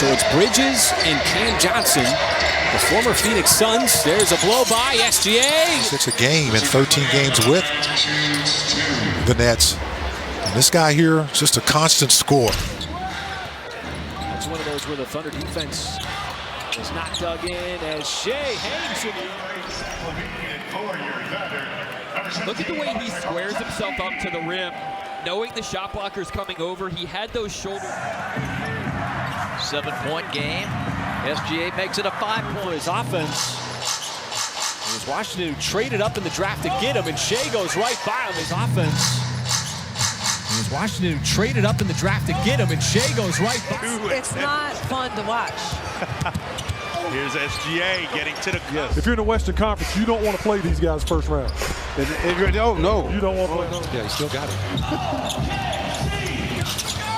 So it's Bridges and Cam Johnson, the former Phoenix Suns. There's a blow by SGA. 6 a game in 13 games with the Nets. And this guy here is just a constant score. That's one of those where the Thunder defense is not dug in as Shai hangs it. Look at the way he squares himself up to the rim. Knowing the shot blocker's coming over, he had those shoulders. 7-point game. SGA makes it a 5-point. His offense. It was Washington who traded up in the draft to get him, and Shai goes right by him. His offense. It was Washington who traded up in the draft to get him, and Shai goes right by him. It's not fun to watch. Here's SGA getting to the cup. If you're in the Western Conference, you don't want to play these guys first round. No. You don't want to play those. Yeah, he still got it.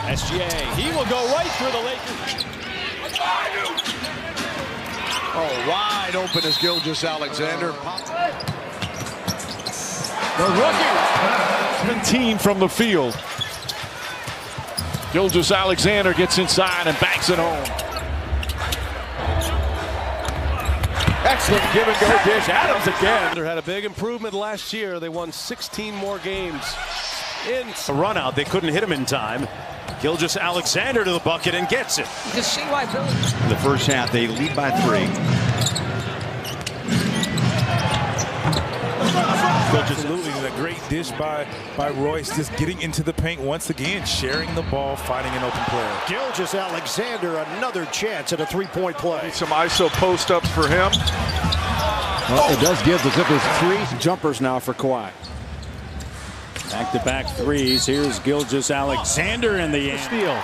SGA, he will go right through the Lakers. Oh, wide open is Gilgeous-Alexander. The rookie. 17 from the field. Gilgeous-Alexander gets inside and banks it home. Excellent give and go dish. Adams again. They had a big improvement last year. They won 16 more games. A run out. They couldn't hit him in time. Gilgeous-Alexander to the bucket and gets it. You can see why Billy. In the first half, they lead by 3. Absolutely, a great dish by Royce, just getting into the paint once again, sharing the ball, finding an open player. Gilgeous-Alexander, another chance at a three-point play. Some ISO post-ups for him. Well, it does give the Clippers 3 jumpers now for Kawhi. Back-to-back threes. Here's Gilgeous-Alexander in the end. Steal.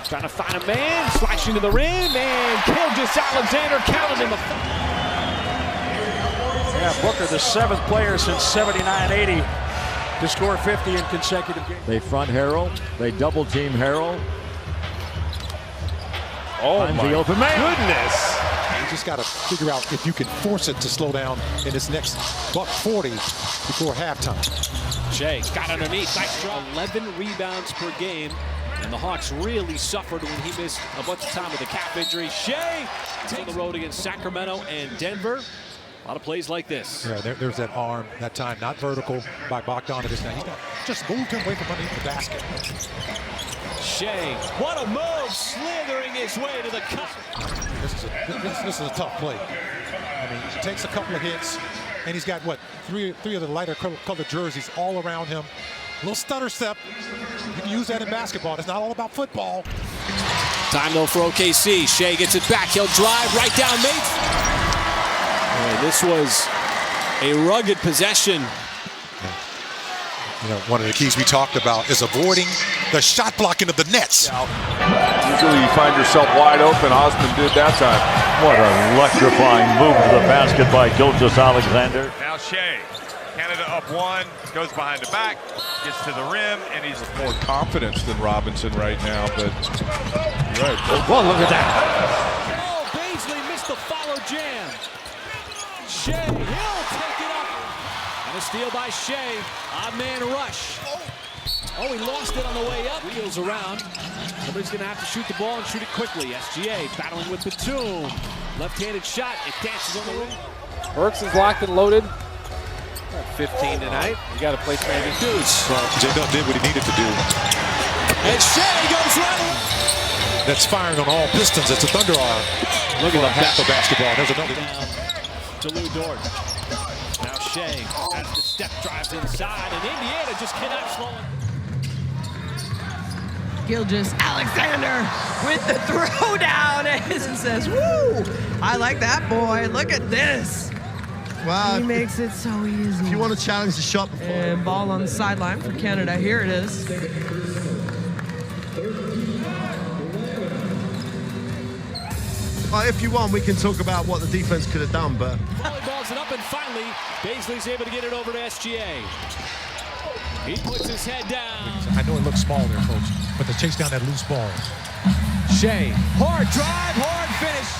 Trying to find a man, slashing to the rim, and Gilgeous-Alexander counted in the. Yeah, Booker, the 7th player since 79-80 to score 50 in consecutive games. They front Harrell. They double team Harrell. Oh, Finds my the open man. goodness. You just got to figure out if you can force it to slow down in this next $140 before halftime. Shai got underneath. Nice job. 11 rebounds per game. And the Hawks really suffered when he missed a bunch of time with a calf injury. Shai on the road against Sacramento and Denver. A lot of plays like this. Yeah, there's that arm, that time not vertical by Bogdanovic. Now he's just moved him away from underneath the basket. Shai, what a move, slithering his way to the cup. This is a tough play. I mean, he takes a couple of hits, and he's got, what, three of the lighter colored jerseys all around him. A little stutter step. You can use that in basketball. It's not all about football. Time, though, for OKC. Shai gets it back. He'll drive right down Mates. This was a rugged possession. You know, one of the keys we talked about is avoiding the shot blocking of the Nets. Usually you find yourself wide open. Osman did that time. What an electrifying move to the basket by Gilgeous-Alexander. Now Shai. Canada up 1, goes behind the back, gets to the rim, and he's More confidence than Robinson right now, but right. Well, look at that. Oh, Baisley missed the follow jam. Shai, he'll take it up. And a steal by Shai. Odd man rush. Oh, he lost it on the way up. Wheels around. Somebody's going to have to shoot the ball and shoot it quickly. SGA battling with Batum. Left-handed shot. It dances on the rim. Burks is locked and loaded. 15 tonight. You got to play Travis Deuce. Well, J-Dub did what he needed to do. And Shai goes right. That's firing on all pistons. It's a Thunder arm. Look at half of basketball. There's another. To Lou Dort. Now Shai has the step drives inside, and Indiana just cannot slow it. Gilgeous-Alexander with the throwdown as he says, "Woo! I like that boy. Look at this." Wow. He makes it so easy. If you want to challenge the shot before. And ball on the sideline for Canada. Here it is. Well, if you want, we can talk about what the defense could have done, but. Volleyballs it up, and finally, Baisley's able to get it over to SGA. He puts his head down. I know it looks small there, folks, but to chase down that loose ball. Shai, hard drive, hard finish.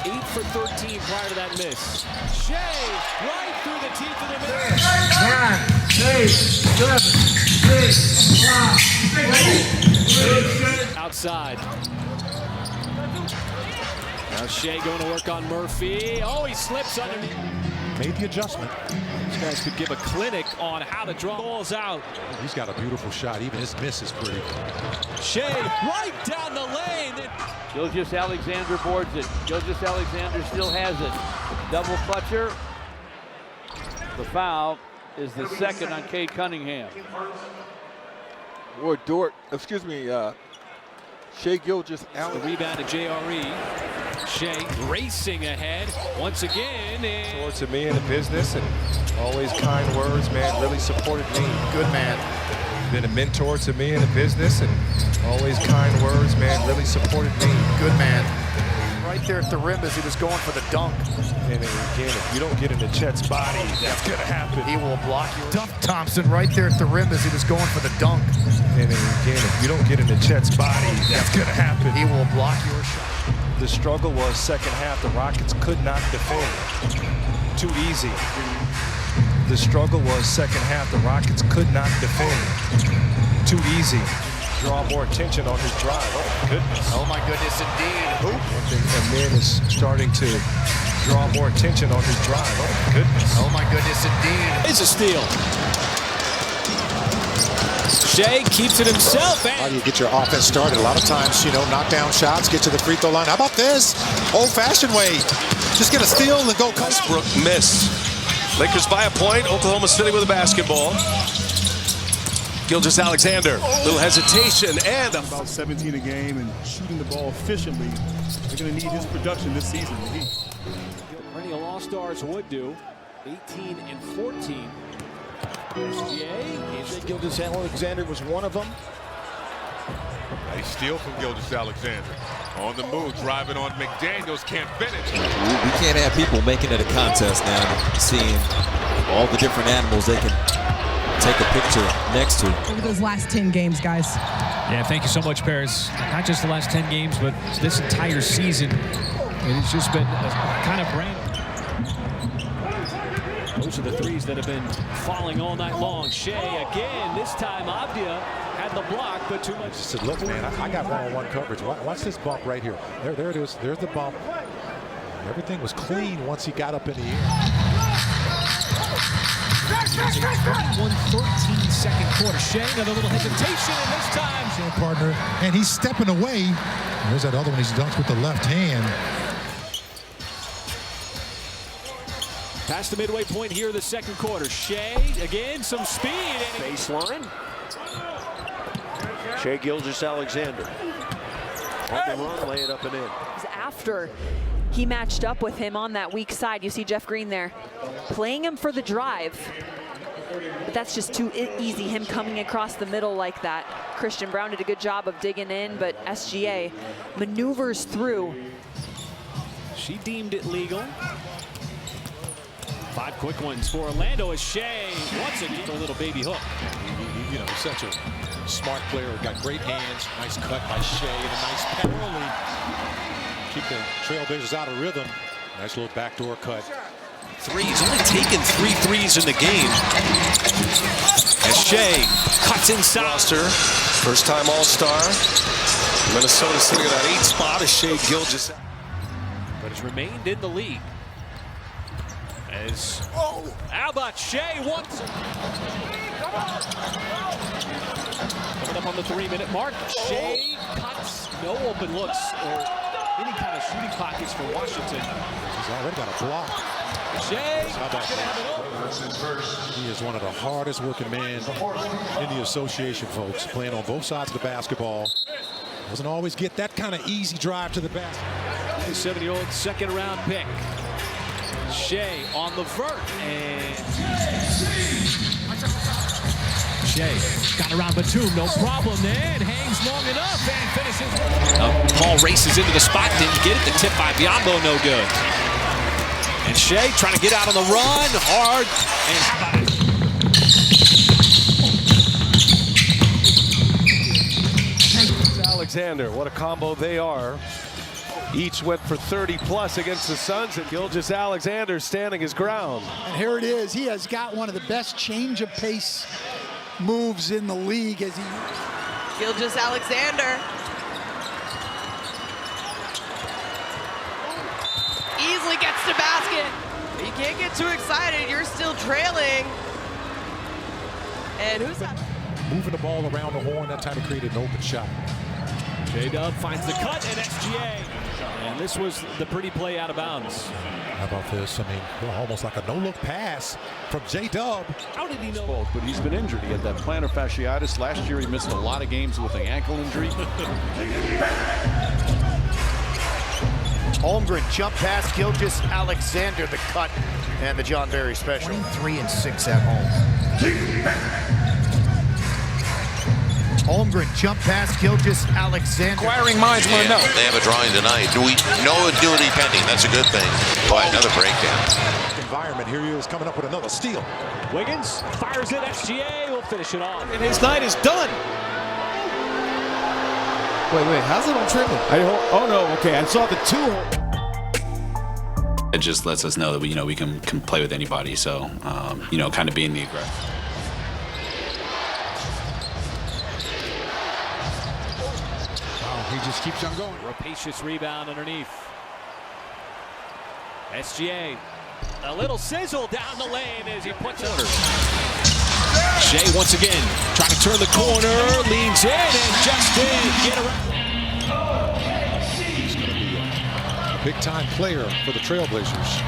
8 for 13 prior to that miss. Shai, right through the teeth of the middle. 9, 8, 7, 6, 5, 4, 3. outside. Now Shai going to work on Murphy. Oh, he slips underneath. Made the adjustment. These guys could give a clinic on how to draw balls out. He's got a beautiful shot. Even his miss is pretty. Shai right down the lane. Gilgeous-Alexander boards it. Gilgeous-Alexander still has it. Double clutcher. The foul is the second on Cade Cunningham. Or Shai Gilgeous-Alexander. The rebound to JRE. Shai racing ahead once again. Mentor to me in the business and always kind words, man. Really supported me. Good man. Been a mentor to me in the business and always kind words, man. Really supported me. Good man. Right there at the rim as he was going for the dunk. And again, if you don't get into Chet's body, that's going to happen. He will block you. Duff Thompson right there at the rim as he was going for the dunk. And again, if you don't get into Chet's body, that's going to happen. He will block your shot. The struggle was second half. The Rockets could not defend. Too easy. The struggle was second half. The Rockets could not defend. Too easy. Draw more attention on his drive. Oh, my goodness. Oh, my goodness, indeed. And then is starting to draw more attention on his drive. Oh, my goodness. Oh, my goodness, indeed. It's a steal. Shai keeps it himself. How do you get your offense started? A lot of times, knock down shots, get to the free throw line. How about this? Old-fashioned way. Just get a steal and go. Westbrook miss. Lakers by a point. Oklahoma City with a basketball. Gilgeous-Alexander, little hesitation, and about 17 a game and shooting the ball efficiently. They're going to need his production this season. Perennial All-Stars would do 18 and 14. SGA. Gilgeous-Alexander was one of them. Nice steal from Gilgeous-Alexander. On the move, driving on McDaniels, can't finish. We can't have people making it a contest now, seeing all the different animals they can take a picture next to. Look at those last 10 games, guys. Yeah, thank you so much, Paris. Not just the last 10 games, but this entire season. It's just been a kind of brand. Those are the threes that have been falling all night long. Shai again. This time, Avdia had the block, but too much. Said, look, man, I got one-on-one coverage. Watch this bump right here. There it is. There's the bump. Everything was clean once he got up in the air. 21-13 second quarter. Shai, another little hesitation, and this time. Partner, and he's stepping away. There's that other one. He's dunks with the left hand. Past the midway point here of the second quarter. Shai, again, some speed. Baseline. Shai Gilgeous-Alexander. On the run, lay it up and in. After he matched up with him on that weak side, you see Jeff Green there, playing him for the drive. But that's just too easy, him coming across the middle like that. Christian Braun did a good job of digging in, but SGA maneuvers through. She deemed it legal. 5 quick ones for Orlando as Shai once again a little baby hook. He's such a smart player. Got great hands. Nice cut by Shai and a nice penalty. Keep the Trailblazers out of rhythm. Nice little backdoor cut. He's only taken 3 threes in the game. As Shai cuts inside. Roster, first time All-Star. Minnesota sitting at that 8th spot as Shai Gilgeous. But has remained in the league. As how about Shai once? Coming up on the 3-minute mark. Shai cuts, no open looks or any kind of shooting pockets for Washington. He's already got a block. Shai. He is one of the hardest working men in the association, folks. Playing on both sides of the basketball. Doesn't always get that kind of easy drive to the basket. 7-year-old second-round pick. Shai on the vert, and Shai got around Batum, no problem then. Hangs long enough and finishes. Paul races into the spot, didn't get it. The tip by Biyombo, no good. And Shai trying to get out on the run, hard, and how about it? Alexander, what a combo they are. Each went for 30+ against the Suns, and Gilgeous-Alexander standing his ground. And here it is. He has got one of the best change of pace moves in the league as he... Gilgeous-Alexander can't get too excited. You're still trailing. And who's that? Moving the ball around the horn, that time it created an open shot. J-Dub finds the cut, and SGA. And this was the pretty play out of bounds. How about this? I mean, almost like a no-look pass from J-Dub. How did he know? But he's been injured. He had that plantar fasciitis. Last year he missed a lot of games with an ankle injury. Holmgren jump pass, Gilgeous-Alexander the cut, and the John Barry special. 23 and 6 at home. Holmgren jump pass, Gilgeous-Alexander. Inquiring minds want to know. They have a drawing tonight. Do we know duty pending? That's a good thing. Boy, another breakdown. Environment. Here he is coming up with another steal. Wiggins fires it. SGA will finish it off. And his night is done. Wait, how's it on triple? Oh no, okay, I saw the two. It just lets us know that we can play with anybody. So, kind of being the aggressor. He just keeps on going. Rapacious rebound underneath. SGA. A little sizzle down the lane as he puts it. Shai once again trying to turn the corner, leans in and just did get around. He's going to be a big-time player for the Trailblazers.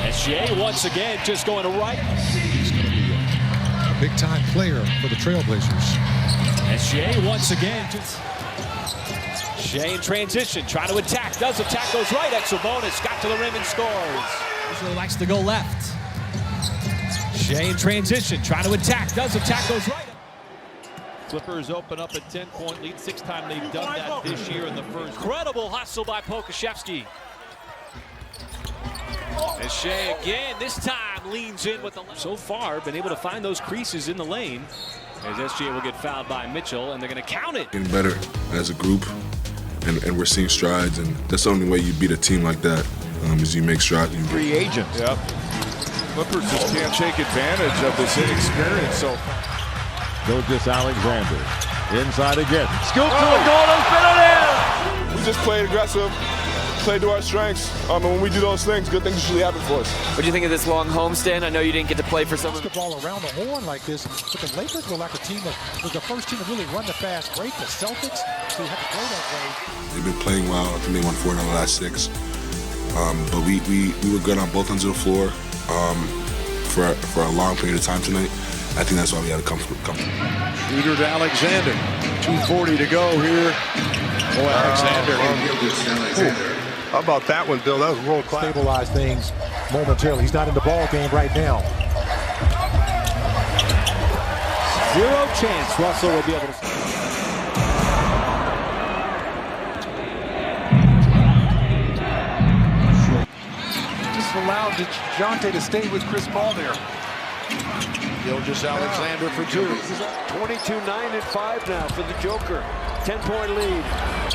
SGA once again just going to right. He's going to be a big-time player for the Trailblazers. SGA once again just... Shai in transition, trying to attack, does attack, goes right, extra bonus, got to the rim and scores. Usually likes to go left. Shai in transition, trying to attack, does attack, goes right. Clippers open up a 10-point lead. 6th time they've done that this year in the first. Incredible hustle by Pokusevski. And Shai again, this time leans in with the... So far, been able to find those creases in the lane. As SGA will get fouled by Mitchell, and they're going to count it. Getting better as a group, and we're seeing strides, and that's the only way you beat a team like that, is you make strides. Free agent. Yep. Clippers just can't take advantage of this inexperience. So Gilgeous-Alexander inside again. Scoop to the goal and spin it in. We just played aggressive, played to our strengths. And when we do those things, good things usually happen for us. What do you think of this long homestand? I know you didn't get to play for some of the ball around the horn like this, but the Lakers were like a team that was the first team to really run the fast break. The Celtics, so you have to play that way. They've been playing well. I think they won 4 out of the last 6. But we were good on both ends of the floor for a long period of time tonight. I think that's why we had a comfortable. Shooter to Alexander. 2:40 to go here. Alexander. How about that one, Bill? That was world class. Stabilize things momentarily. He's not in the ball game right now. Zero chance Russell will be able to... Just allowed DeJounte to stay with Chris Paul there. Gilgeous-Alexander for 2. 22-9-5 now for the Joker. 10-point lead.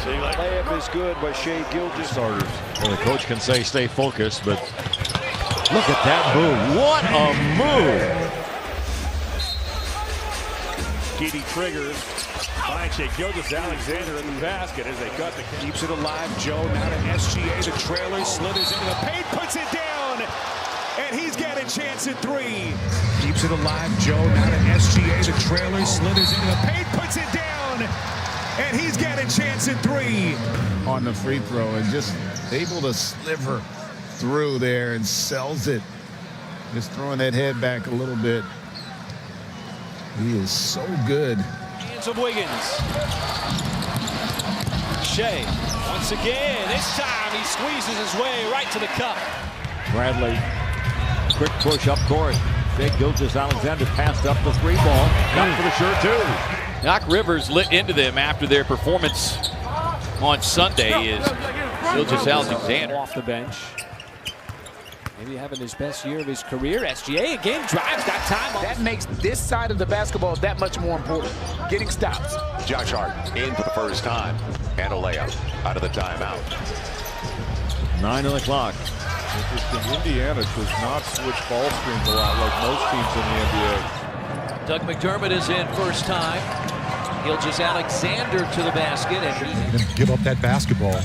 Layup is good by Shai Gilgeous. Starters. Well, the coach can say stay focused, but look at that move. What a move! Giddy triggers. Finds Shai Gilgeous-Alexander in the basket as they cut the... Keeps it alive. Joe now to SGA. The trailer slithers into the paint, puts it down. And he's got a chance at 3. Keeps it alive. Joe now to SGA. The trailer slithers into the paint, puts it down. And he's got a chance at 3. On the free throw and just able to sliver through there and sells it. Just throwing that head back a little bit. He is so good. Hands of Wiggins. Shai once again. This time he squeezes his way right to the cup. Bradley, quick push up court. Shai Gilgeous-Alexander passed up the 3 ball. Got for the sure too. Doc Rivers lit into them after their performance on Sunday is Gilgeous-Alexander. Off the bench. Maybe having his best year of his career. SGA again drives that time. That makes this side of the basketball that much more important. Getting stops. Josh Hart in for the first time. And a layup out of the timeout. 9 on the clock. Interesting. Indiana does not switch ball screens a lot like most teams in the NBA. Doug McDermott is in first time. Gilgeous-Alexander to the basket. And he give up that basketball.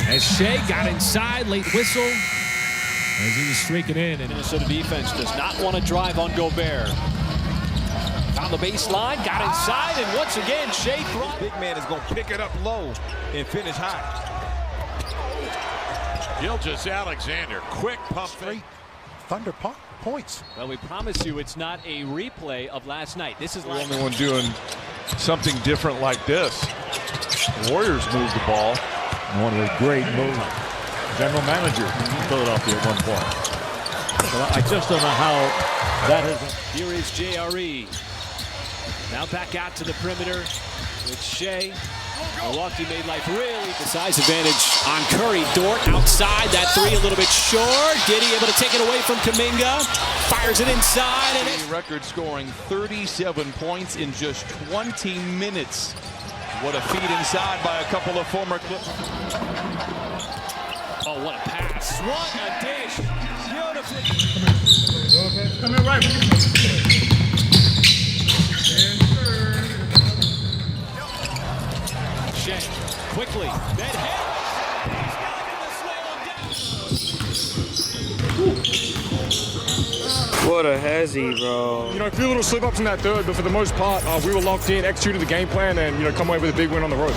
As Shai got inside, late whistle. as he was streaking in. And Minnesota defense does not want to drive on Gobert. Found the baseline, got inside, and once again, Shai. Big man is going to pick it up low and finish high. Gilgeous-Alexander, quick pump fake. Thunder points. Well, we promise you it's not a replay of last night. This is the only one doing something different like this. The Warriors moved the ball. One of the great moves. General manager in Philadelphia at one point. But I just don't know how that is. Here is JRE. Now back out to the perimeter with Shai. Milwaukee made life really the size advantage on Curry. Dort outside, that three a little bit short. Giddey able to take it away from Kuminga. Fires it inside. And record scoring 37 points in just 20 minutes. What a feed inside by a couple of former Clippers. Oh, what a pass. What a dish. Beautifully. Come here, right. Shai, quickly, that hit. What a hezzy, bro. You know, a few little slip-ups in that third, but for the most part, we were locked in, executed the game plan, and, you know, come away with a big win on the road.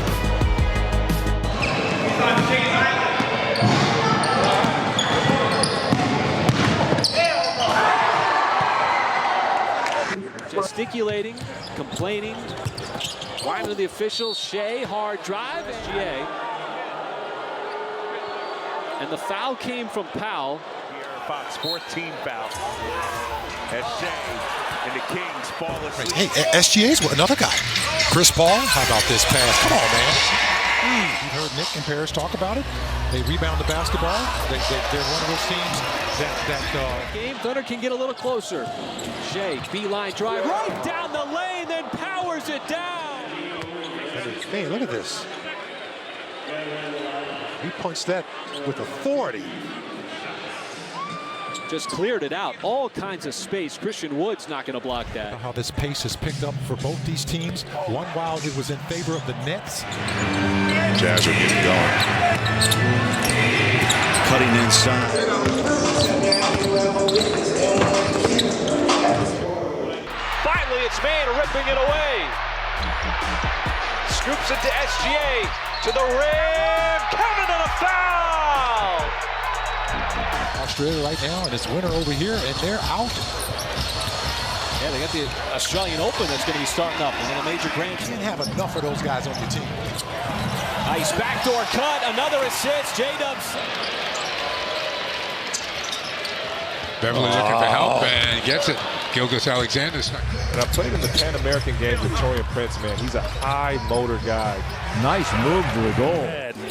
Gesticulating, complaining, whining to the officials. Shai, hard drive, SGA. And the foul came from Powell. Fox, 14 foul. As Shai and the Kings fall asleep. Hey, SGA's another guy. Chris Paul, how about this pass? Come on, man. You've heard Nick and Paris talk about it. They rebound the basketball. They're one of those teams that game. Thunder can get a little closer. Shai, beeline drive right down the lane, then powers it down. Hey, look at this. He punched that with authority. Just cleared it out. All kinds of space. Christian Wood's not going to block that. How this pace has picked up for both these teams. One while it was in favor of the Nets. Jazz are getting going. Cutting inside. Finally, it's man ripping it away. Scoops it to SGA. To the rim. Counted and a foul. Australia right now, and it's winner over here, and they're out. Yeah, they got the Australian Open that's going to be starting up, and then a major Grand Slam. You can't have enough of those guys on your team. Nice backdoor cut, another assist. J-Dubs. Beverly looking for help and gets it. Gilgeous-Alexander. And I played in the Pan American games with Torian Prince, man. He's a high motor guy. Nice move to the goal.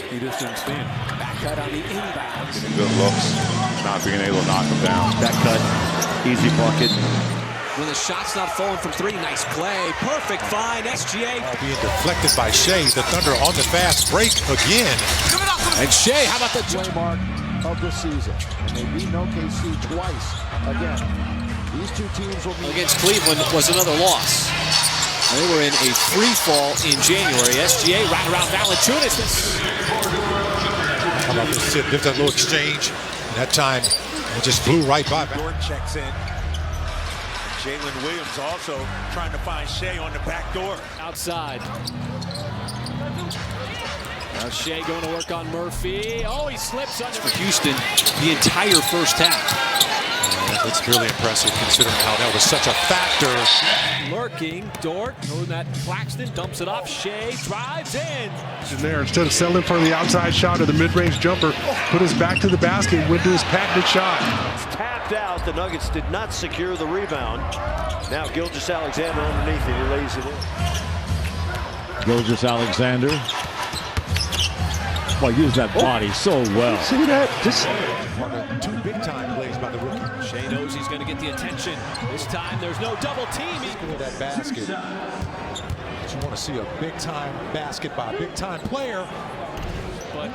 He just didn't stand. Back cut on the inbound. Getting good looks, not being able to knock him down. Back cut, easy bucket. When the shot's not falling from three, nice play. Perfect find, SGA. Being deflected by Shai. The Thunder on the fast break again. And Shai, how about the mark of the season? And they beat OKC twice. Again, these two teams will be against Cleveland was another loss. They were in a free fall in January. SGA right around Valanciunas. How about this? There's a little exchange. And that time, it just flew right by. Dort checks in. Jalen Williams also trying to find Shai on the back door. Outside. Now Shai going to work on Murphy. Oh, he slips under. For Houston, the entire first half. That's really impressive considering how that was such a factor. Lurking, Dort, throwing that Claxton, dumps it off. Shai drives in. There, instead of settling for the outside shot or the mid-range jumper, put his back to the basket, went to his patented shot. It's tapped out. The Nuggets did not secure the rebound. Now Gilgeous-Alexander underneath it. He lays it in. Gilgeous-Alexander. Well, use that body so well. See that? Just two big-time plays by the rookie. Shai knows he's going to get the attention. This time, there's no double team. Score that basket. But you want to see a big-time basket by a big-time player. But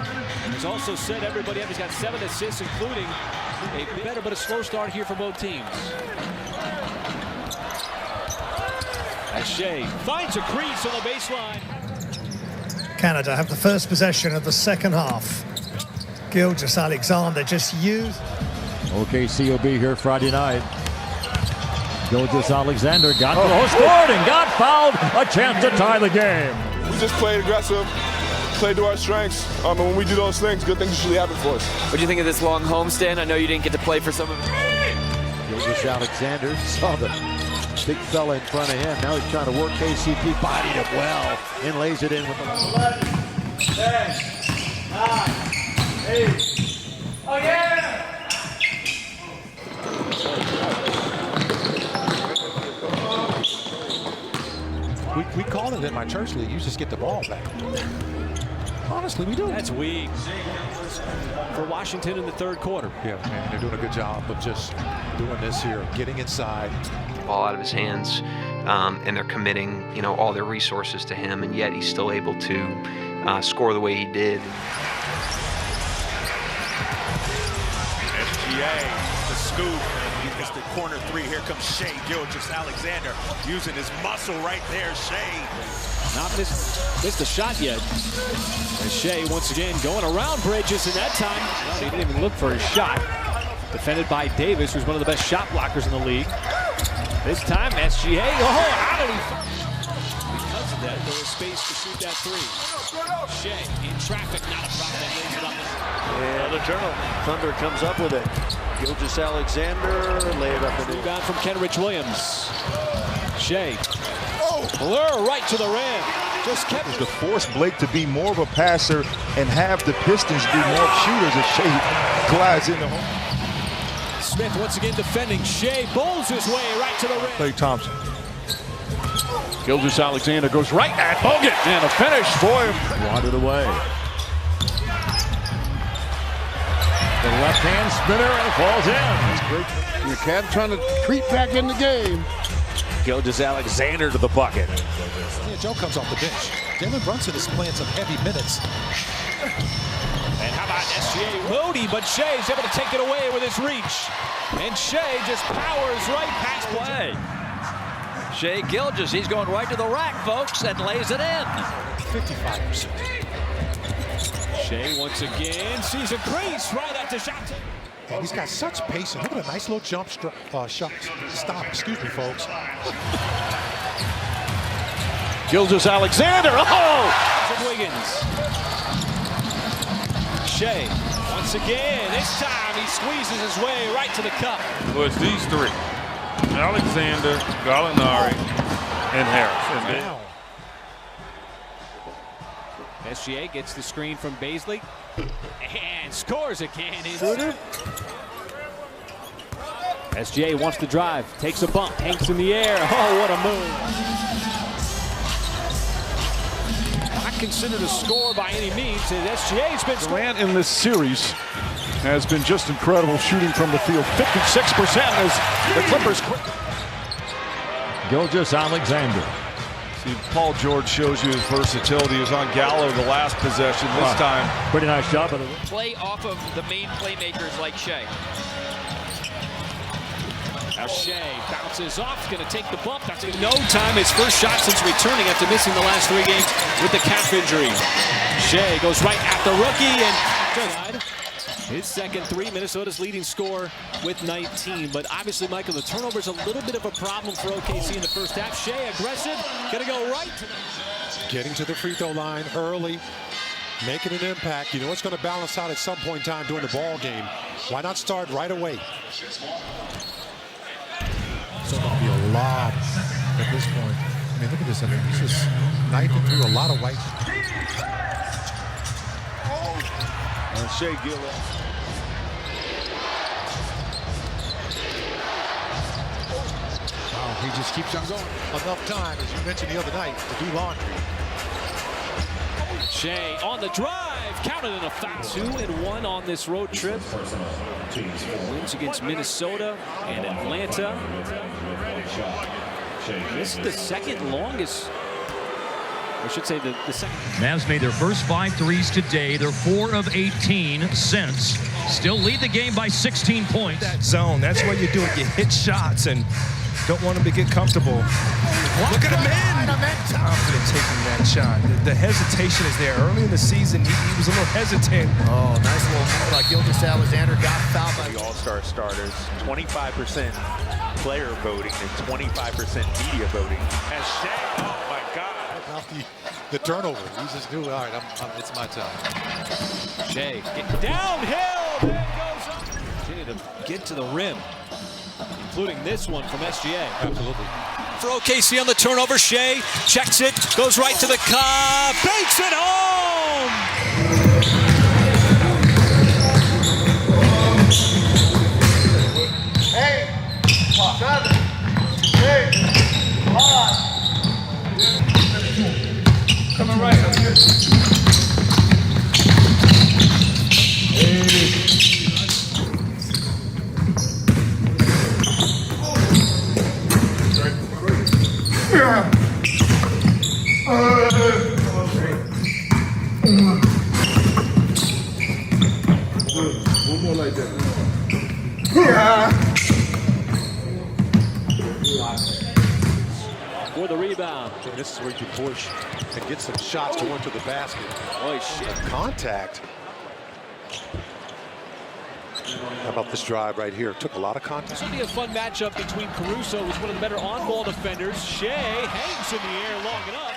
he's also said everybody up. He's got 7 assists, including a better but a slow start here for both teams. As Shai finds a crease on the baseline. Canada have the first possession of the second half. Gilgeous-Alexander just used. OKC will be here Friday night. Gilgeous-Alexander got scored and got fouled. A chance to tie the game. We just played aggressive, played to our strengths. And when we do those things, good things usually happen for us. What do you think of this long homestand? I know you didn't get to play for some of it. Gilgeous-Alexander saw the big fella in front of him. Now he's trying to work KCP, bodied it well, and lays it in with the 11, 10, 9, 8. Oh, yeah! We call it in my church league, you just get the ball back. Honestly, we do. That's weak for Washington in the third quarter. Yeah, man, they're doing a good job of just doing this here, getting inside. Ball out of his hands, and they're committing, all their resources to him, and yet he's still able to score the way he did. SGA, the scoop. It's the corner three. Here comes Shai Gilgeous-Alexander using his muscle right there. Shai. Not missed a shot yet. And Shai once again going around Bridges, and that time he didn't even look for his shot. Defended by Davis, who's one of the best shot blockers in the league. This time SGA, how did he? Because of that, there was space to shoot that three. Shai in traffic, not a problem. Lays it up. Yeah, the turnover. Thunder comes up with it. Gilgeous-Alexander lay it up in the rebound from Kenrich Williams. Shai. Blur right to the rim. Just kept to force Blake to be more of a passer and have the Pistons be more shooters as Shai glides in the home. Smith once again defending. Shai bowls his way right to the rim. Klay Thompson. Gilgeous-Alexander goes right at Bogut, and a finish for him. Wanted away. The left-hand spinner and falls in. That's great. You can't try to creep back in the game. Gilgeous-Alexander to the bucket. Yeah, Joe comes off the bench. Jalen Brunson is playing some heavy minutes. And how about SGA Lodi, but Shai's able to take it away with his reach. And Shai just powers right past play. Shai Gilgeous, he's going right to the rack, folks, and lays it in. 55%. Shai once again sees a crease right at the shot. And he's got such patience. Look at a nice little jump shot. Stop, excuse me, folks. Gilgeous-Alexander, Wiggins. Shai, once again, this time he squeezes his way right to the cup. Well, it's these three. Alexander, Gallinari, and Harris. SGA gets the screen from Baisley and scores again. SGA wants to drive, takes a bump, hangs in the air. Oh, what a move. Not considered a score by any means. SGA's been Durant in this series has been just incredible shooting from the field. 56% as the Clippers quit. Gilgeous-Alexander. See, Paul George shows you his versatility. He was on Gallo the last possession. This time, pretty nice job. Play off of the main playmakers like Shai. Now Shai bounces off, going to take the bump. That's in no time. His first shot since returning after missing the last 3 games with the calf injury. Shai goes right at the rookie and his second three. Minnesota's leading scorer with 19. But obviously, Michael, the turnover's a little bit of a problem for OKC in the first half. Shai aggressive, going to go right. Getting to the free throw line early, making an impact. You know it's going to balance out at some point in time during the ball game. Why not start right away? It's going to be a lot at this point. I mean, look at this. I mean, he's just knifing through a lot of white. Shai Gilgeous. He just keeps on going. Enough time, as you mentioned the other night, to do laundry. Shai on the drive, counted in a foul. 2-1 on this road trip. Wins against Minnesota and Atlanta. This is the second longest. I should say the second. Mavs made their first 5 threes today. They're 4 of 18 since. Still lead the game by 16 points. That zone, that's what you do it. You hit shots, and Don't want him to get comfortable. Look at him in! Confident taking that shot. The hesitation is there. Early in the season, he was a little hesitant. Oh, nice little move by Gilgeous-Alexander. Got fouled by the All-Star starters. 25% player voting and 25% media voting. As Shai, oh my God. The turnover. He's just new. All right, it's my time. Shai downhill. There goes up. Continue to get to the rim, including this one from SGA. Absolutely. For OKC on the turnover, Shai checks it, goes right to the cup, banks it home! Hey, 7, 8, 5. Coming right. One more like that. For the rebound. This is where you push and get some shots to run to the basket. Oh, shit. Contact. How about this drive right here? Took a lot of contact. It's going to be a fun matchup between Caruso, who's one of the better on-ball defenders. Shai hangs in the air long enough.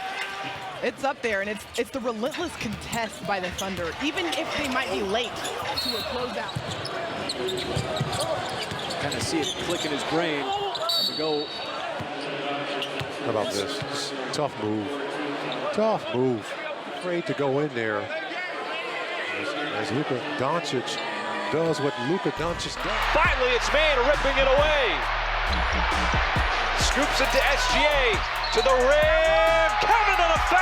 It's up there, and it's the relentless contest by the Thunder, even if they might be late to a closeout. Kind of see it click in his brain to go. How about this? Tough move. Tough move. Afraid to go in there. As Luka Doncic does what Luka Doncic does. Finally, it's man ripping it away. Scoops it to SGA, to the rim, counted and a foul!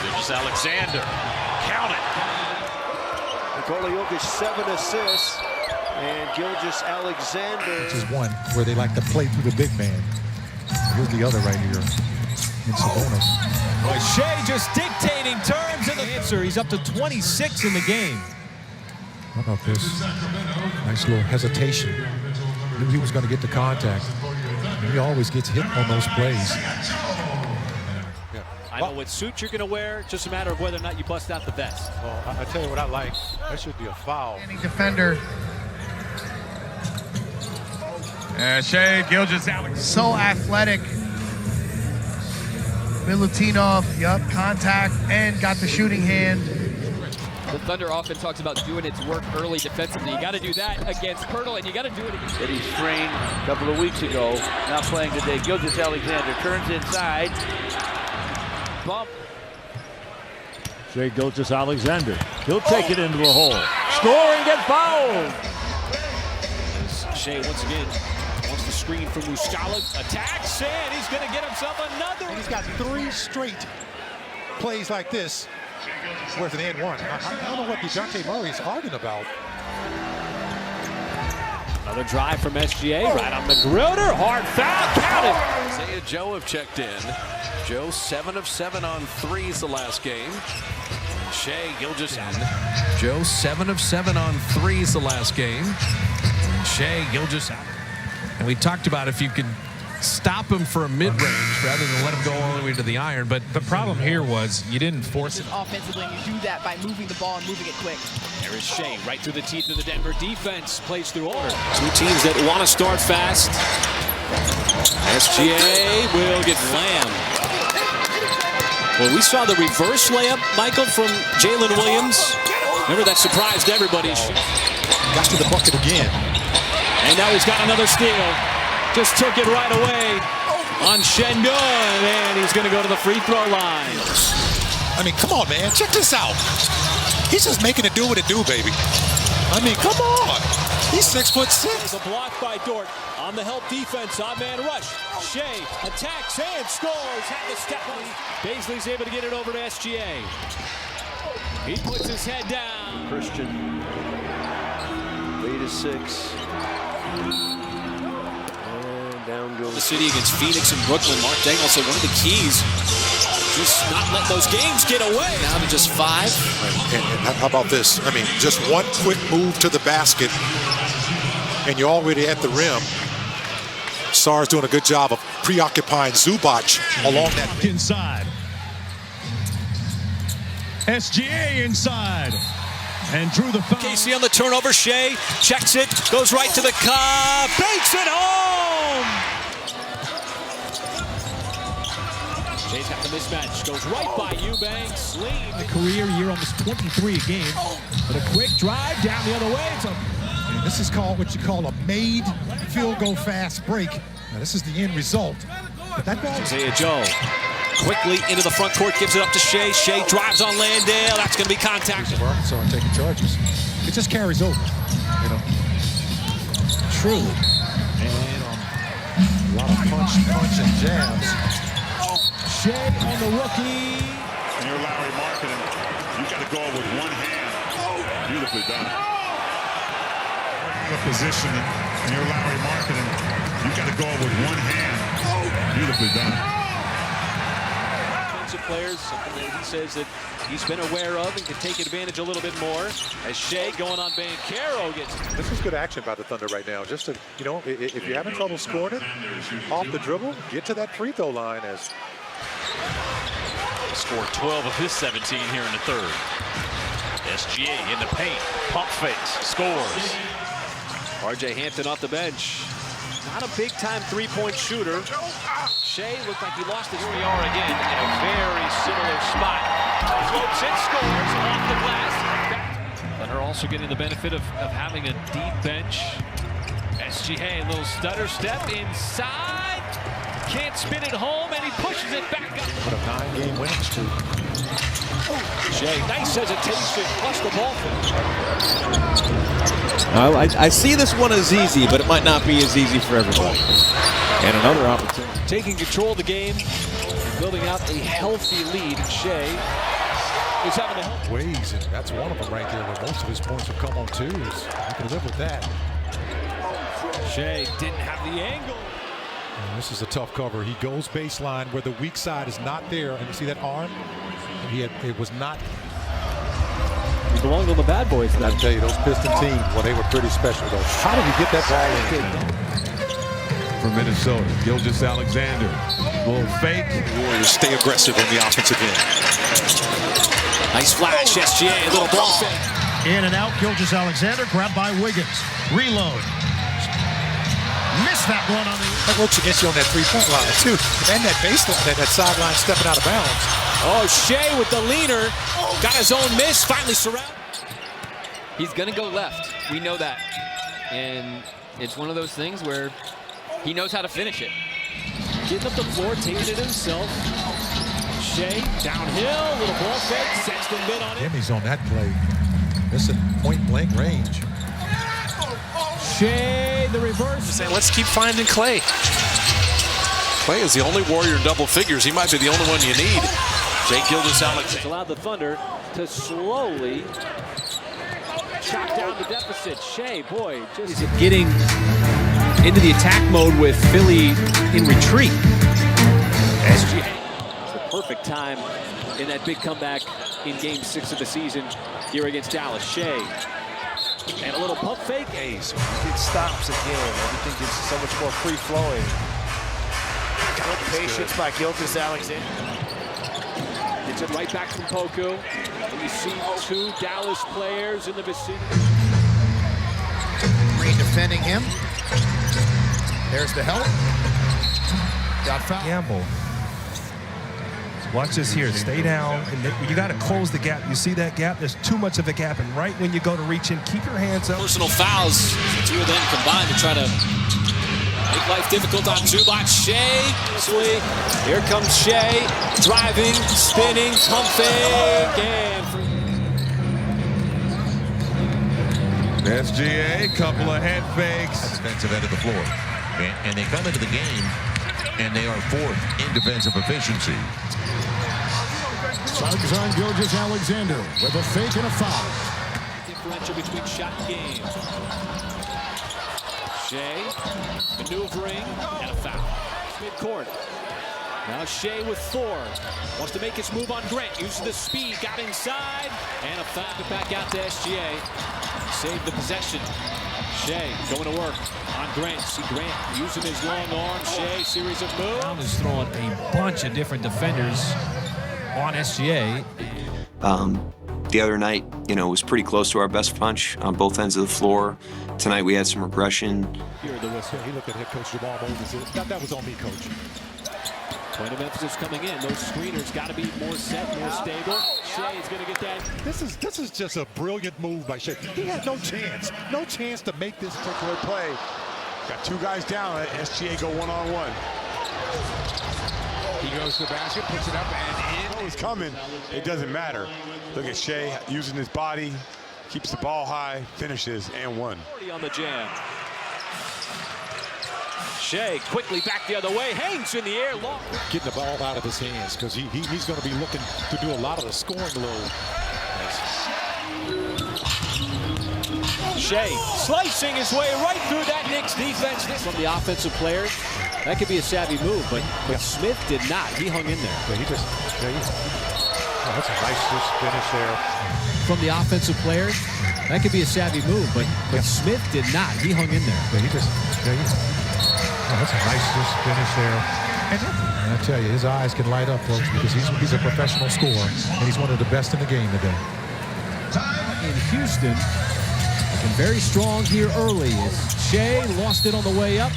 Gilgeous-Alexander, count it. Nikola Jokic 7 assists, and Gilgeous-Alexander. This is one where they like to play through the big man. Here's the other right here in Sabonis. Boy, Shai just dictating terms in the answer. He's up to 26 in the game. How about this? Nice little hesitation. Knew he was going to get the contact. And he always gets hit on those plays. I know what suit you're going to wear. Just a matter of whether or not you bust out the vest. Well, I tell you what I like. That should be a foul. Defender. Shai Gilgeous-Alexander. So athletic. Milutinov, yup, contact, and got the shooting hand. The Thunder often talks about doing its work early defensively. You got to do that against Pirtle, and you got to do it against. That he strained a couple of weeks ago. Now playing today. Gilgeous-Alexander turns inside. Bump. Shai Gilgeous-Alexander. He'll take it into the hole. Scoring, get fouled. Shai once again wants the screen from Muscala. Attacks, and he's going to get himself another. He's got 3 straight plays like this. Where's an and one? I don't know what DeJounte Murray's arguing about. Another drive from SGA, right on the Magruder. Hard foul, counted. Isaiah Joe have checked in. Joe 7 of 7 on threes the last game. And Shai Gilgeous-Alexander. Joe 7 of 7 on threes the last game. And Shai Gilgeous-Alexander. And we talked about if you could stop him for a mid-range rather than let him go all the way to the iron. But the problem here was you didn't force it. Offensively, and you do that by moving the ball and moving it quick. There is Shai right through the teeth of the Denver defense. Plays through order. Two teams that want to start fast. SGA will get slammed. Well, we saw the reverse layup, Michael, from Jalen Williams. Remember, that surprised everybody. Got to the bucket again. And now he's got another steal. Just took it right away on Şengün, and he's going to go to the free throw line. I mean, come on, man. Check this out. He's just making it do what it do, baby. I mean, come on. He's 6'6". There's a block by Dort on the help defense. On man rush. Shai attacks and scores. Had the step on. Baisley's able to get it over to SGA. He puts his head down. Christian. Lead is 6. And down goes the city against Phoenix and Brooklyn. Mark Daniel said one of the keys, just not let those games get away. Now to just 5. And how about this? I mean, just one quick move to the basket, and you're already at the rim. Sarr's doing a good job of preoccupying Zubac along that inside. SGA inside. And drew the foul. Casey on the turnover. Shai checks it, goes right to the cup, banks it home. Shai's got the mismatch, goes right by Eubanks. Lead. The career year, almost 23 a game. But a quick drive down the other way. And this is called what you call a made field goal fast break. Now this is the end result. But that ball. Isaiah Joe quickly into the front court, gives it up to Shai. Shai drives on Landale. That's going to be contact. So I'm taking charges. It just carries over, you know. Truly. And a lot of punch and jabs. Shai on the rookie. And you're Larry Marketing. You got to go with one hand. Beautifully done. The positioning. And you're Larry Marketing. You got to go with one hand. Beautifully done. Players, something that he says that he's been aware of and can take advantage a little bit more. As Shai going on Banchero gets. This is good action by the Thunder right now. Just to, you know, if you're having trouble scoring it off the dribble, get to that free throw line. As scored 12 of his 17 here in the third. SGA in the paint, pump fakes, scores. RJ Hampton off the bench. Not a big-time three-point shooter. Shai looked like he lost it. Here we are again in a very similar spot. Floats it, scores off the glass. Thunder also getting the benefit of having a deep bench. SGA, a little stutter step inside. Can't spin it home, and he pushes it back up. What a 9-game winning streak. Shai, nice hesitation, plus the ball I see this one as easy, but it might not be as easy for everybody. And another opportunity. Taking control of the game, building out a healthy lead. Shai is having a help. Ways, and that's one of them right there where most of his points will come on twos. You can live with that. Shai didn't have the angle. And this is a tough cover. He goes baseline where the weak side is not there. And you see that arm? It was not. He belonged on the bad boys. I tell you, those Piston teams, well, they were pretty special, though. How did he get that ball in? For Minnesota, Gilgeous-Alexander. Little fake. Warriors stay aggressive on the offensive end. Nice flash, SGA, a little ball fake. In and out, Gilgeous-Alexander, grabbed by Wiggins. Reload. Missed that one on the... That works against you on that three-point line, too. And that baseline, that sideline stepping out of bounds. Oh, Shai with the leaner. Got his own miss, finally surrounded. He's going to go left. We know that. And it's one of those things where he knows how to finish it. Getting up the floor, taking it himself. Shai downhill, little ball fake, Sexton bit on it. Jimmy's on that play. This is point-blank range. Shai, the reverse. Saying, let's keep finding Clay. Clay is the only Warrior in double figures. He might be the only one you need. Shai Gilgeous-Alexander allowed the Thunder to slowly chop down the deficit. Shai, boy, just getting into the attack mode with Philly in retreat. SGA. It's the perfect time in that big comeback in Game 6 of the season here against Dallas. Shai. And a little pump fake. Ace. It stops again. Everything gets so much more free-flowing. Good patience by Gilgeous-Alexander. Gets it right back from Poku. And you see two Dallas players in the vicinity. Green defending him. There's the help. Got fouled. Gamble. Watch this here. Stay down. And you got to close the gap. You see that gap? There's too much of a gap. And right when you go to reach in, keep your hands up. Personal fouls. The two of them combined to try to make life difficult on Zubac. Shai. Sweet. Here comes Shai. Driving, spinning, pump fake. And SGA, couple of head fakes. Defensive end of the floor. And they come into the game, and they are fourth in defensive efficiency. Tugs on Gilgeous-Alexander with a fake and a foul. Differential between shot and game. Shai maneuvering and a foul. Midcourt. Now Shai with 4. Wants to make his move on Grant. Uses the speed. Got inside. And a foul. Get back out to SGA. Save the possession. Shai going to work on Grant. See Grant using his long arm. Shai, series of moves. Brown is throwing a bunch of different defenders on SGA. The other night, it was pretty close to our best punch on both ends of the floor. Tonight we had some regression. Here the whistle. He looked at head coach Jamal Moses. That was on me, coach. Point of emphasis coming in. Those screeners got to be more set, more stable. Shai is going to get that. This is just a brilliant move by Shai. He had no chance to make this particular play. Got 2 guys down. Let SGA go one-on-one. He goes to the basket, puts it up, and in. He's coming. It doesn't matter. Look at Shai using his body, keeps the ball high, finishes, and 1. On the jam. Shai quickly back the other way, hangs in the air long. Getting the ball out of his hands because he's going to be looking to do a lot of the scoring load. Shai slicing his way right through that Knicks defense. From the offensive players, that could be a savvy move, but Smith did not. He hung in there. That's a nice finish there. From the offensive players, that could be a savvy move, but Smith did not. He hung in there. That's a nice finish there. And I tell you, his eyes can light up, folks, because he's a professional scorer, and he's one of the best in the game today. In Houston, looking very strong here early. Shai lost it on the way up.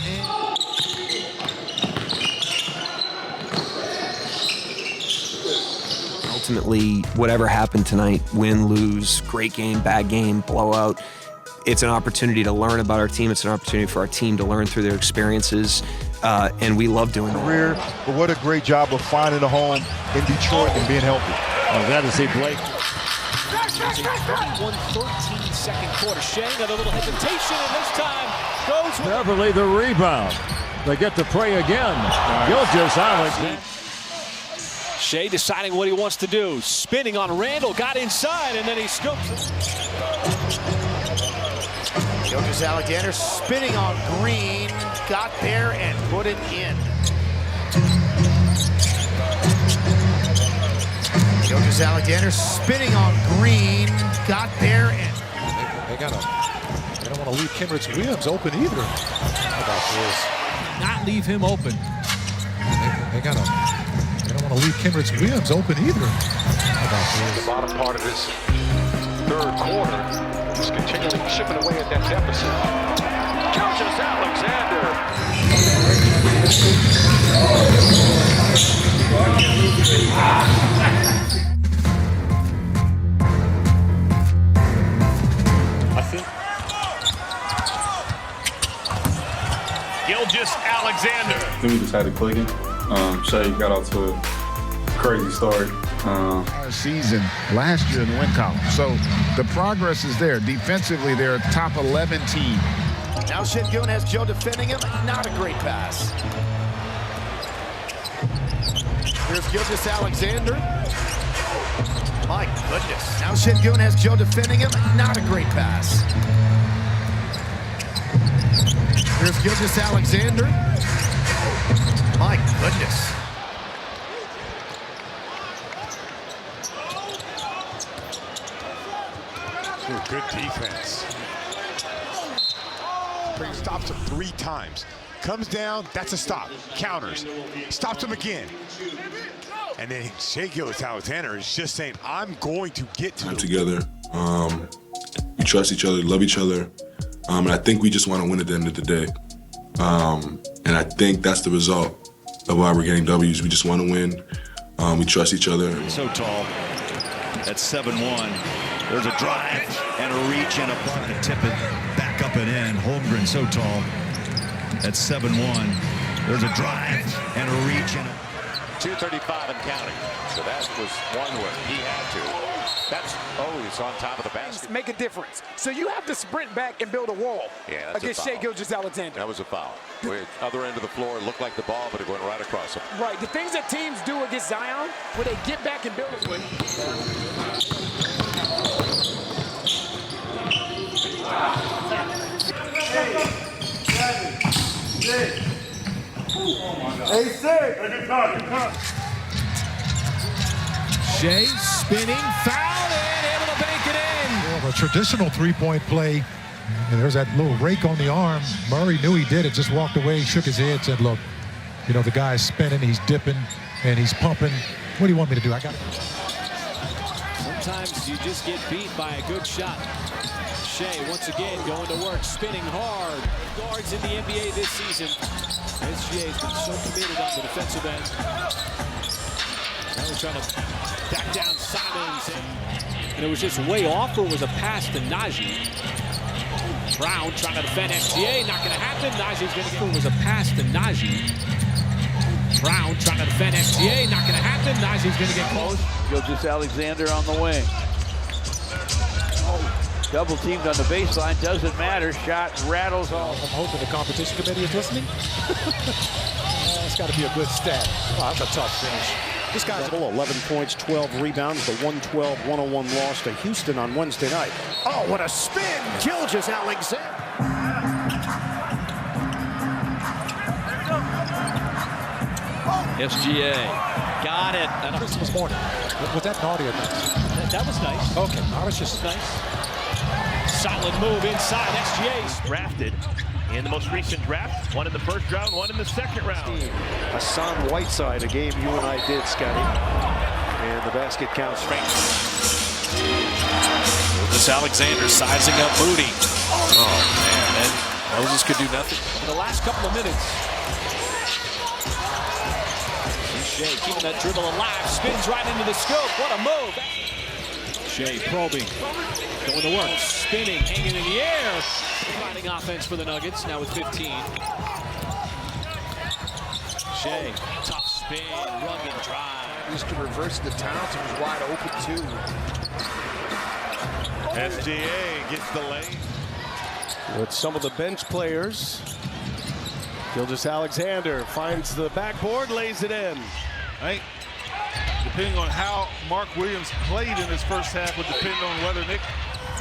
Ultimately, whatever happened tonight, win, lose, great game, bad game, blowout, it's an opportunity to learn about our team. It's an opportunity for our team to learn through their experiences, and we love doing that. But what a great job of finding a home in Detroit and being healthy. I'm glad to see Blake. 31-13 second quarter. Shai, another little hesitation, and this time goes with Beverly the rebound. They get to pray again. Gilgeous-Alexander. Shai deciding what he wants to do. Spinning on Randall, got inside, and then he scoops it. Gilgeous-Alexander spinning on Green, got there and put it in. Gilgeous-Alexander spinning on Green, got there and they don't want to leave Kenrich Williams open either. How about this? Not leave him open. They don't want to leave Kenrich Williams open either. How about this? The bottom part of this third quarter. Just continually chipping away at that deficit. Gilgeous-Alexander. Gilgeous-Alexander. Then we just had it clicking. Shai got out to a crazy start. Our season last year in the win column. So the progress is there. Defensively, they're a top 11 team. Now Şengün has Joe defending him. Not a great pass. Here's Gilgeous-Alexander. My goodness. Now Şengün has Joe defending him. Not a great pass. Here's Gilgeous-Alexander. My goodness. Good defense. Stops him 3 times. Comes down, that's a stop. Counters. Stops him again. And then Shai Gilgeous-Alexander is just saying, I'm going to get to together. We trust each other, love each other. And I think we just want to win at the end of the day. And I think that's the result of why we're getting W's. We just want to win. We trust each other. So tall. That's 7-1. There's a drive and a reach and a bucket. Tip it back up and in. Holmgren so tall. That's 7-1. There's a drive and a reach and a... 2:35 and counting. So that was one where he had to. That's, he's on top of the basket. Make a difference. So you have to sprint back and build a wall against Shai Gilgeous-Alexander. That was a foul. Other end of the floor, looked like the ball, but it went right across him. Right. The things that teams do against Zion, where they get back and build it. Shai spinning, foul, and able to bank it in. Well, a traditional three-point play. And there's that little rake on the arm. Murray knew he did it, just walked away, shook his head, said, look, you know, the guy's spinning, he's dipping, and he's pumping. What do you want me to do? I got it. Sometimes you just get beat by a good shot. Shai once again going to work, spinning hard. Guards in the NBA this season. SGA has been so committed on the defensive end. Now we're trying to back down Simons. And it was just way off, or it was a pass to Najee. Brown trying to defend SGA, not going to happen. Najee's going to get. It was a pass to Najee. Brown trying to defend SGA, not going to happen. Najee's going to get close. Gilgeous-Alexander on the wing. Double teamed on the baseline, doesn't matter. Shot rattles off. I'm hoping the competition committee is listening. That's got to be a good stat. Oh, that's a tough finish. This guy's 11 points, 12 rebounds, the 112-101 loss to Houston on Wednesday night. Oh, what a spin! Gilgeous-Alexander. SGA got it. Christmas morning. Was that naughty or nice? That was nice. Okay, I was just nice. Solid move inside. SGA drafted in the most recent draft. One in the first round, one in the second round. Hassan Whiteside, a game you and I did, Scotty. And the basket counts. Gilgeous-Alexander sizing up Moody. Oh, man. And Moses could do nothing. In the last couple of minutes. Shai keeping that dribble alive. Spins right into the scope. What a move. Shai probing. Going to work. Spinning. Hanging in the air. Providing offense for the Nuggets. Now with 15. Shai. Tough spin. Rugged drive. Used to reverse the Towns. It was wide open too. SGA gets the lane. With some of the bench players. Gilgeous-Alexander finds the backboard, lays it in. Right. Depending on how Mark Williams played in his first half would depend on whether Nick.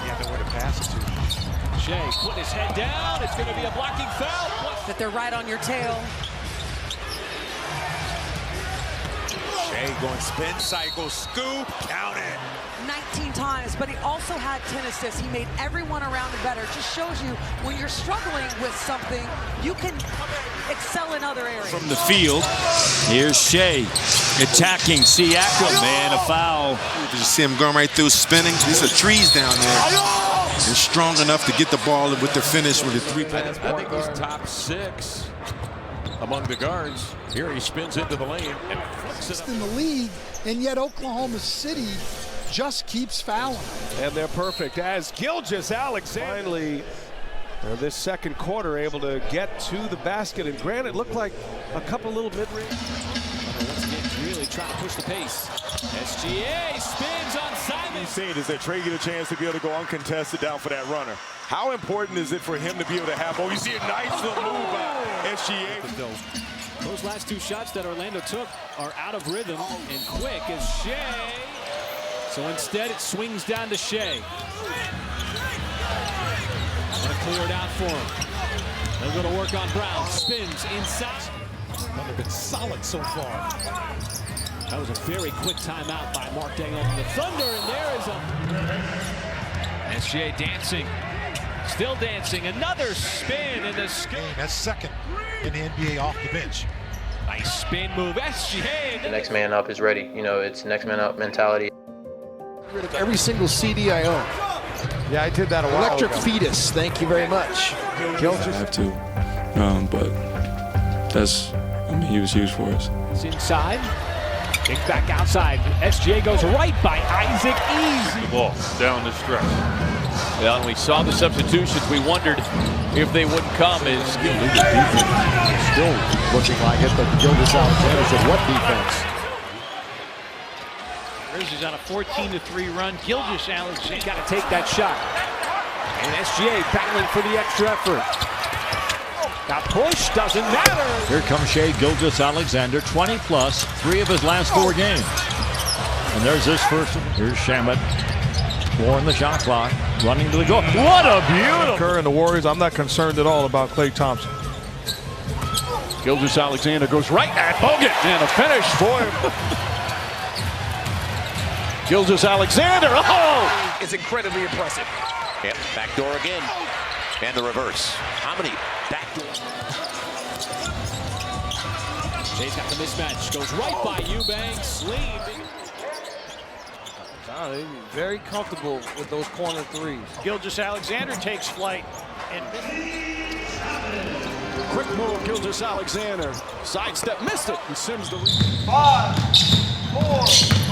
Yeah, nowhere to pass it to. Shai putting his head down. It's going to be a blocking foul. That they're right on your tail. Shai going spin cycle, scoop, count it. 19 times, but he also had 10 assists. He made everyone around him better. It just shows you when you're struggling with something, you can excel in other areas. From the field, here's Shai attacking Siakam, man, a foul. Did you see him going right through, spinning? These are trees down there. They're strong enough to get the ball with the finish with the three-point. I think he's top 6 among the guards. Here he spins into the lane and flicks it up. In the league, and yet Oklahoma City just keeps fouling. And they're perfect as Gilgeous-Alexander finally this second quarter able to get to the basket. And granted, looked like a couple little mid-range. Once again, really trying to push the pace. SGA spins on Simon. He's saying is that Trey get a chance to be able to go uncontested down for that runner. How important is it for him to be able to have? Oh, you see a nice little move by SGA. Those last 2 shots that Orlando took are out of rhythm and quick as Shai. So instead, it swings down to Shai. Want to clear it out for him. They'll go to work on Brown. Spins inside. They've been solid so far. That was a very quick timeout by Mark Daniel from the Thunder, and there is a... SGA dancing. Still dancing. Another spin in the scoop. That's second in the NBA off the bench. Nice spin move. SGA. The next man up is ready. You know, it's next man up mentality. Every single CD I own. Yeah, I did that a while Electric ago. Fetus, thank you very much. I have to, but that's, I mean, he was huge for us. It's inside. Kick back outside. SGA goes right by Isaac Easy. The ball down the stretch. Well, and we saw the substitutions. We wondered if they wouldn't come as Still looking like it, but Gilgeous-Alexander said, what defense? Grizzlies on a 14-3 run. Gilgeous-Alexander got to take that shot. And SGA battling for the extra effort. Got pushed, doesn't matter. Here comes Shai Gilgeous-Alexander, 20-plus, 3 of his last 4 games. And there's this first one. Here's Shamet, 4 in the shot clock, running to the goal. What a beautiful! Kerr and the Warriors, I'm not concerned at all about Klay Thompson. Gilgeous-Alexander goes right at Bogut, and a finish for him. Gilgeous-Alexander, oh! It's incredibly impressive. Yep, backdoor again. And the reverse. How many backdoors? Shai's got the mismatch. Goes right by Eubanks. Sleeve. They're very comfortable with those corner threes. Gilgeous-Alexander takes flight. And quick move, Gilgeous-Alexander. Sidestep, missed it. And Sims the lead. 5, 4.